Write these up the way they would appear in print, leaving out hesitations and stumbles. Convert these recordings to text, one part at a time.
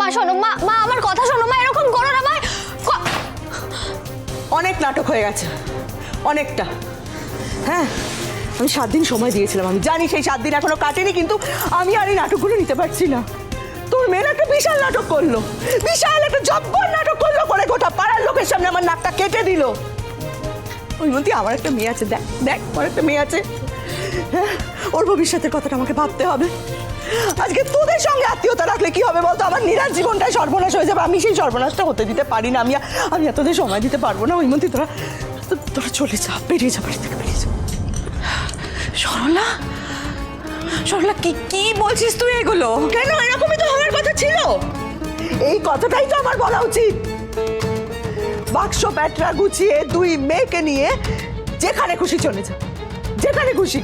মা শোনো, মা মা আমার কথা শোনো, মা এরকম করো না মা। অনেক নাটক হয়ে গেছে, অনেকটা। হ্যাঁ, আমি 7 দিন সময় দিয়েছিলাম, আমি জানি সেই 7 দিন এখনো কাটেনি, কিন্তু আমি আর এই নাটকগুলো নিতে পারছি না। তোর মেয়ের একটা বিশাল নাটক করলো, বিশাল একটা জব্বর নাটক করলো, করে গোটা পাড়ার লোকের সামনে আমার নাকটা কেটে দিল। ওই মধ্যে আমার একটা মেয়ে আছে, দেখ দেখ আমার একটা মেয়ে আছে। হ্যাঁ, ওর ভবিষ্যতের কথাটা আমাকে ভাবতে হবে। আজকে তোদের সঙ্গে আত্মীয়তা রাখলে কি হবে বলতো? আমার নিরাজ জীবনটা সর্বনাশ হয়ে যাবে। আমি সেই সর্বনাশটা হতে দিতে পারি না। আমি এতদের সময় দিতে পারবো না। ওই মধ্যে তোরা চলে যা, বেরিয়ে যা, বাড়ি থেকে বেরিয়ে যা। সরলা, সরলা কি কি বলছিস তুই এগুলো? কেন, এরকমই তো হওয়ার কথা ছিল। এই কথাটাই তো আমার বলা উচিত। বাক্স প্যাটরা গুছিয়ে 2 মেয়েকে নিয়ে যেখানে খুশি চলে যা, যেখানে খুশি।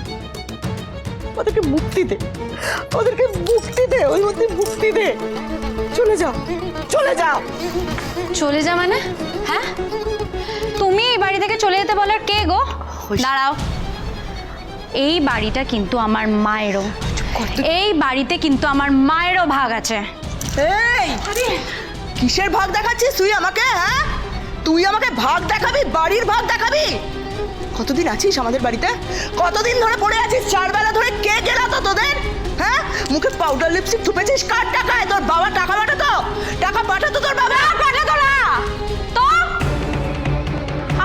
ওদেরকে মুক্তি দে, ওদেরকে মুক্তি দে, ওই মধ্যে মুক্তি দে। চলে যা, চলে যা। চলে যা মানে? হ্যাঁ, তুমি এই বাড়ি থেকে চলে যেতে বলার কে গো? দাঁড়াও, এই বাড়িটা কিন্তু আমার মায়েরও, এই বাড়িতে কিন্তু আমার মায়েরও ভাগ আছে। এই কিসের ভাগ দেখাচ্ছিস তুই আমাকে? হ্যাঁ, তুই আমাকে ভাগ দেখাবি, বাড়ির ভাগ দেখাবি? কতদিন আছিস আমাদের বাড়িতে? কতদিন ধরে পড়ে আছিস? 4 বেলা ধরে কে গেলাতো তোদের? হ্যাঁ, মুখে পাউডার লিপস্টিক থুপেছিস কার টাকায়? তোর বাবা টাকা পাঠাতো? টাকা পাঠাতো তোর বাবা? পাঠাতো না তো,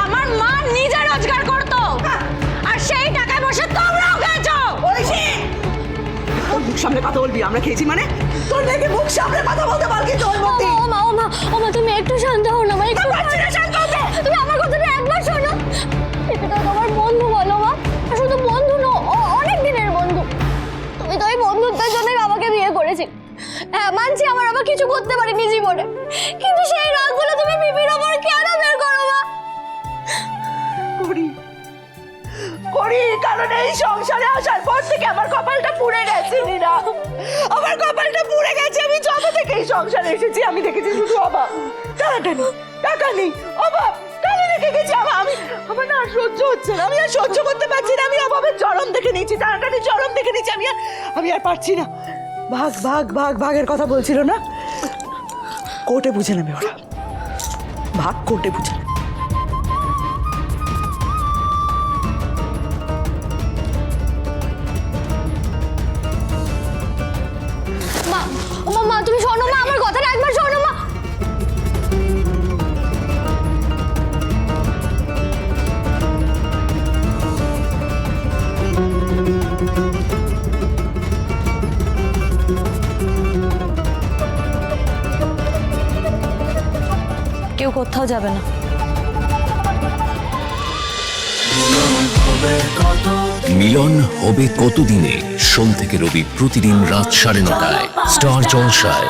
আমার মা নিজে রোজগার করতো, আর সেই টাকায় বসে তোমরাও খেয়েছো। তোর মুখ সামনে কথা বলবি? আমরা খেয়েছি মানে? তোর মেয়েকে মুখ সামনে কথা বলতে বল, কিন্তু ওর মধ্যে। ও মা, ও মা, ও মা, তুমি একটু শান্ত হও না মা, একটু শান্ত হতে। তুমি আমার কথাটা একবার শোনো। এটা তো তোমার বন্ধু বলো মা, আর শুধু বন্ধু নো, অনেক দিনের বন্ধু। তুমি তো ওই বন্ধুত্বের জন্যই বাবাকে বিয়ে করেছি। হ্যাঁ, মানছি আমার বাবা কিছু করতে পারেনি জীবনে, কিন্তু সেই রাগগুলো তুমি বিপির ওপর কেন বের করো মা? করি করি, কারণ এই সংসারে আসার পর থেকে আমার কপালটা পুড়ে গেছে নীরা, আমার কপালটা পুড়ে গেছে। আমি যবে থেকে এই সংসারে এসেছি আমি দেখেছি শুধু অভাব, টানাটানি, টাকা নেই, অভাব, টানি দেখে গেছি। আমার না আর সহ্য হচ্ছে না, আমি আর সহ্য করতে পারছি না। আমি অভাবের চরম দেখে নিয়েছি, টানাটানি চরম দেখে নিয়েছি। আমি আর পারছি না। ভাগ ভাগ ভাগ ভাগের কথা বলছিল না, কোর্টে বুঝে নেবে ওরা, ভাগ কোর্টে বুঝে নেবে। মা, ও মা, তুমি শোনো মা, আমার কথাটা একবার শোনো মা। কেউ কোথাও যাবে না। মিলন হবে কতদিনে? সোম থেকে রবি প্রতিদিন রাত 9:30টায় স্টার জলসায়।